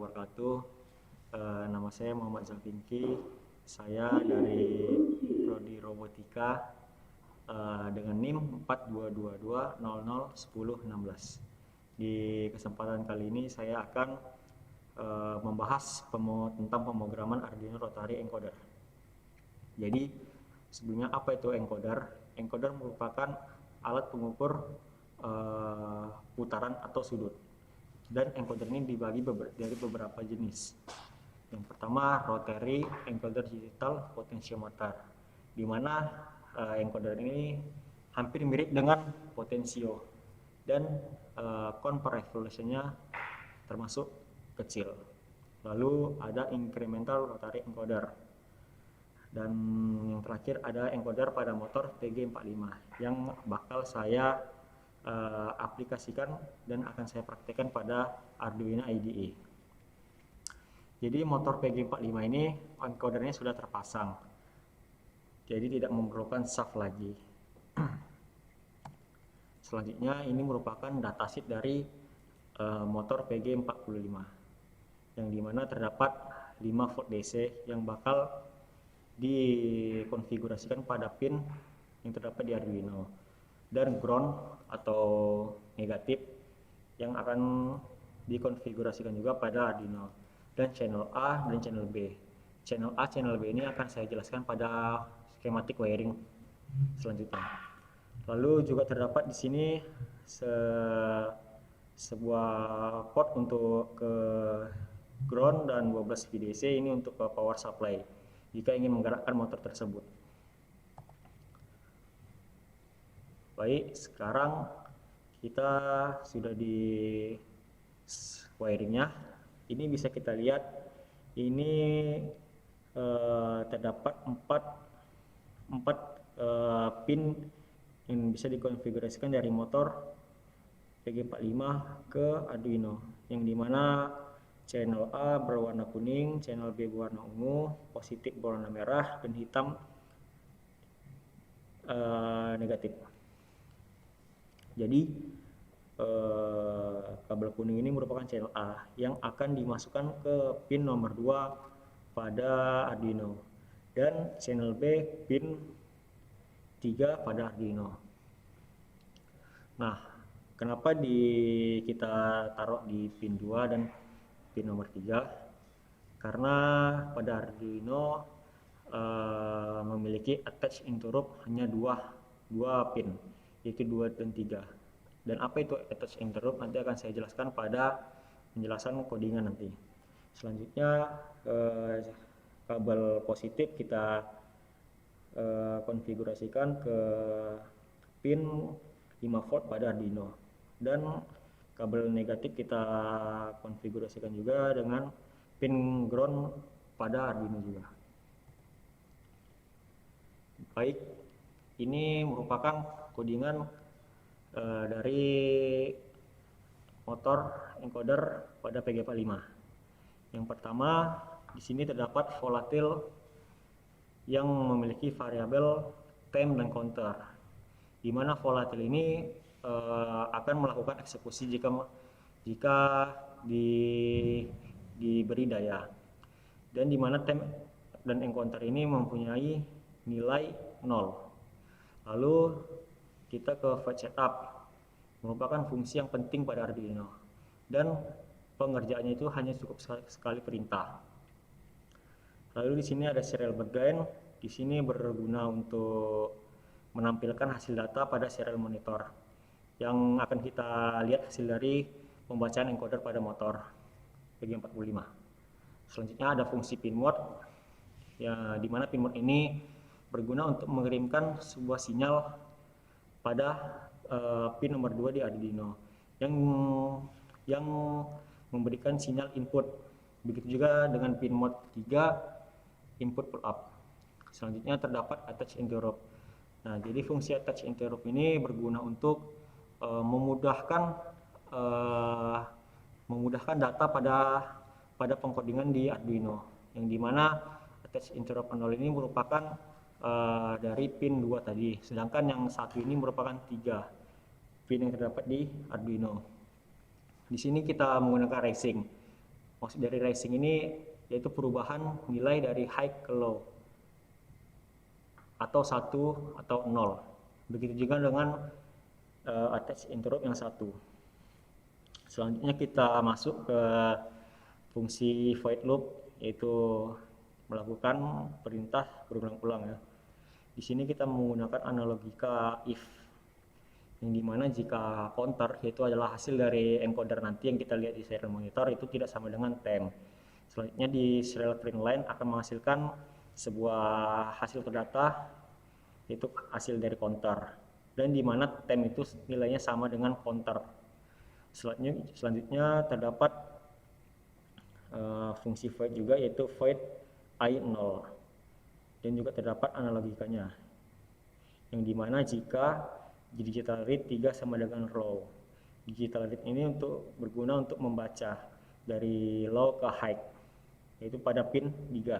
wabarakatuh. Nama saya Muhammad Zalfinki. Saya dari Prodi Robotika dengan NIM 4222001016. Di kesempatan kali ini saya akan membahas tentang pemrograman Arduino Rotary Encoder. Jadi sebelumnya apa itu encoder? Encoder merupakan alat pengukur putaran atau sudut. Dan encoder ini dibagi dari beberapa jenis. Yang pertama, rotary encoder digital potentiometer, di mana encoder ini hampir mirip dengan potensio dan convert revolutionnya termasuk kecil. Lalu ada incremental rotary encoder, dan yang terakhir ada encoder pada motor PG45 yang bakal saya aplikasikan dan akan saya praktekkan pada Arduino IDE. Jadi motor PG45 ini encodernya sudah terpasang, jadi tidak memerlukan shaft lagi. Selanjutnya ini merupakan datasheet dari motor PG45 yang dimana terdapat 5 volt DC yang bakal dikonfigurasikan pada pin yang terdapat di Arduino, dan ground atau negatif yang akan dikonfigurasikan juga pada Arduino, dan channel A dan channel B. Channel A, channel B ini akan saya jelaskan pada skematik wiring selanjutnya. Lalu juga terdapat di sini sebuah port untuk ke ground dan 12 VDC ini untuk ke power supply jika ingin menggerakkan motor tersebut. Baik, sekarang kita sudah di wiringnya. Ini bisa kita lihat, ini terdapat 4 pin yang bisa dikonfigurasikan dari motor PG45 ke Arduino, yang dimana channel A berwarna kuning, channel B berwarna ungu, positif berwarna merah, dan hitam negatif. Jadi kabel kuning ini merupakan channel A yang akan dimasukkan ke pin nomor 2 pada Arduino, dan channel B pin 3 pada Arduino. Nah, kenapa kita taruh di pin 2 dan pin nomor 3? Karena pada Arduino memiliki attach interrupt hanya dua pin, yaitu 2 dan 3. Dan apa itu attach interrupt nanti akan saya jelaskan pada penjelasan codingan nanti. Selanjutnya kabel positif kita konfigurasikan ke pin 5 volt pada Arduino, dan kabel negatif kita konfigurasikan juga dengan pin ground pada Arduino juga. Baik, ini merupakan codingan dari motor encoder pada PG45. Yang pertama, di sini terdapat volatil yang memiliki variabel time dan counter, di mana volatil ini akan melakukan eksekusi jika diberi daya, dan di mana time dan encounter ini mempunyai nilai 0. Lalu kita ke fetch setup, merupakan fungsi yang penting pada Arduino, dan pengerjaannya itu hanya cukup sekali perintah. Lalu di sini ada serial begin. Di sini berguna untuk menampilkan hasil data pada serial monitor, yang akan kita lihat hasil dari pembacaan encoder pada motor PG45. Selanjutnya ada fungsi pin mode, ya, di mana pin mode ini berguna untuk mengirimkan sebuah sinyal pada pin nomor 2 di Arduino yang memberikan sinyal input. Begitu juga dengan pin mode 3 input pull up. Selanjutnya terdapat attach interrupt. Nah, jadi fungsi attach interrupt ini berguna untuk memudahkan data pada pengkodingan di Arduino, yang dimana attach interrupt 0 ini merupakan dari pin 2 tadi, sedangkan yang satu ini merupakan 3 pin yang terdapat di Arduino. Di sini kita menggunakan racing. Maksud dari rising ini yaitu perubahan nilai dari high ke low, atau 1 atau 0. Begitu juga dengan attach interrupt yang 1. Selanjutnya kita masuk ke fungsi void loop, yaitu melakukan perintah berulang-ulang ya. Di sini kita menggunakan analogika if, yang dimana jika counter, yaitu adalah hasil dari encoder nanti yang kita lihat di serial monitor, itu tidak sama dengan temp. Selanjutnya di serial print line akan menghasilkan sebuah hasil terdata, yaitu hasil dari counter, dan dimana temp itu nilainya sama dengan counter. Selanjutnya terdapat fungsi void juga, yaitu void i0, dan juga terdapat analogikanya, yang dimana jika digital read 3 sama dengan low. Digital read ini berguna untuk membaca dari low ke high, yaitu pada pin 3.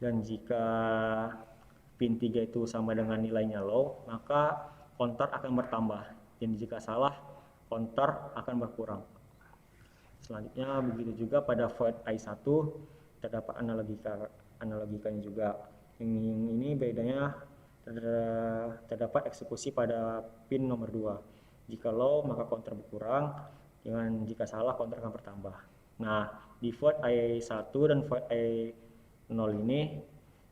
Dan jika pin 3 itu sama dengan nilainya low, maka counter akan bertambah, dan jika salah, counter akan berkurang. Selanjutnya begitu juga pada void i1 terdapat analogikanya juga. Yang ini bedanya terdapat eksekusi pada pin nomor 2. Jika low maka counter berkurang, dengan jika salah counter akan bertambah. Nah, di void i1 dan void i0 ini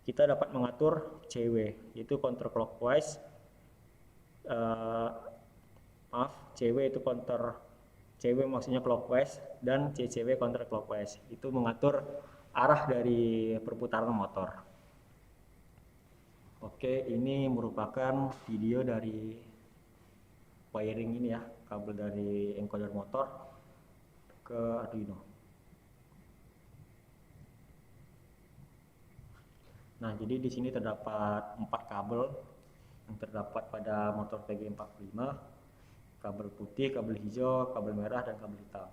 kita dapat mengatur CW, yaitu counterclockwise. CW itu CW maksudnya clockwise, dan CCW counterclockwise. Itu mengatur arah dari perputaran motor. Oke, ini merupakan video dari wiring ini ya, kabel dari encoder motor ke Arduino. Nah, jadi di sini terdapat 4 kabel yang terdapat pada motor PG45, kabel putih, kabel hijau, kabel merah, dan kabel hitam.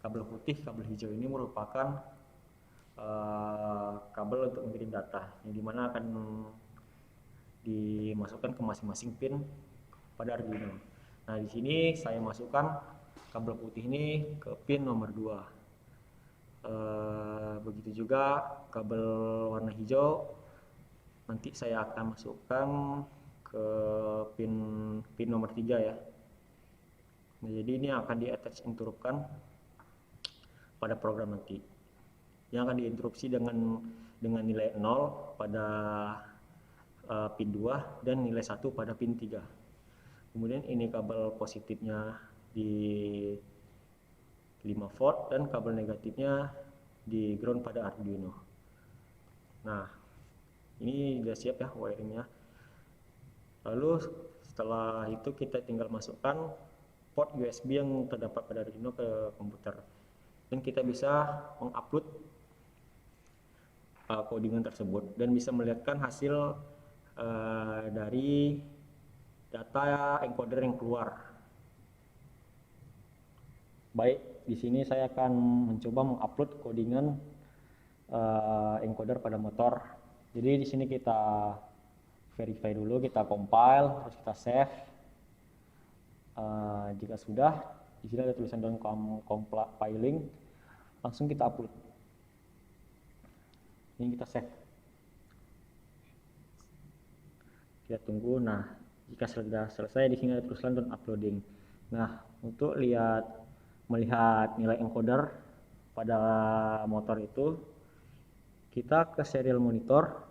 Kabel putih, kabel hijau ini merupakan kabel untuk mengirim data, yang dimana akan dimasukkan ke masing-masing pin pada Arduino. Nah, di sini saya masukkan kabel putih ini ke pin nomor 2. Begitu juga kabel warna hijau nanti saya akan masukkan ke pin nomor 3 ya. Nah, jadi ini akan di attach interruptkan pada program nanti, yang akan diinterupsi dengan nilai 0 pada pin 2 dan nilai 1 pada pin 3. Kemudian ini kabel positifnya di 5 volt dan kabel negatifnya di ground pada Arduino. Nah, ini sudah siap ya wiringnya. Lalu setelah itu kita tinggal masukkan port USB yang terdapat pada Arduino ke komputer, dan kita bisa mengupload codingan tersebut dan bisa melihatkan hasil dari data encoder yang keluar. Baik, di sini saya akan mencoba mengupload codingan encoder pada motor. Jadi di sini kita verify dulu, kita compile, terus kita save. Jika sudah, di sini ada tulisan down compiling, langsung kita upload. Ini kita save. Kita tunggu. Nah, jika sudah selesai, di sini ada tulisan down uploading. Nah, untuk melihat nilai encoder pada motor itu, kita ke serial monitor,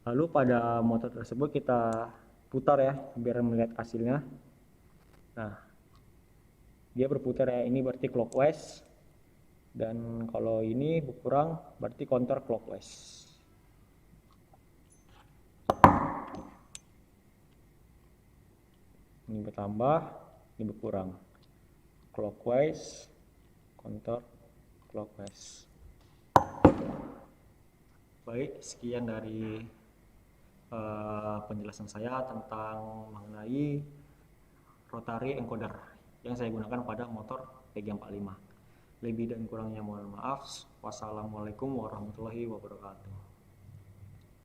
lalu pada motor tersebut kita putar ya biar melihat hasilnya. Nah, dia berputar ya, ini berarti clockwise, dan kalau ini berkurang berarti counter clockwise. Ini bertambah, ini berkurang. Clockwise, counter clockwise. Baik, sekian dari penjelasan saya tentang mengenai rotary encoder yang saya gunakan pada motor PG45. Lebih dan kurangnya mohon maaf. Wassalamualaikum warahmatullahi wabarakatuh.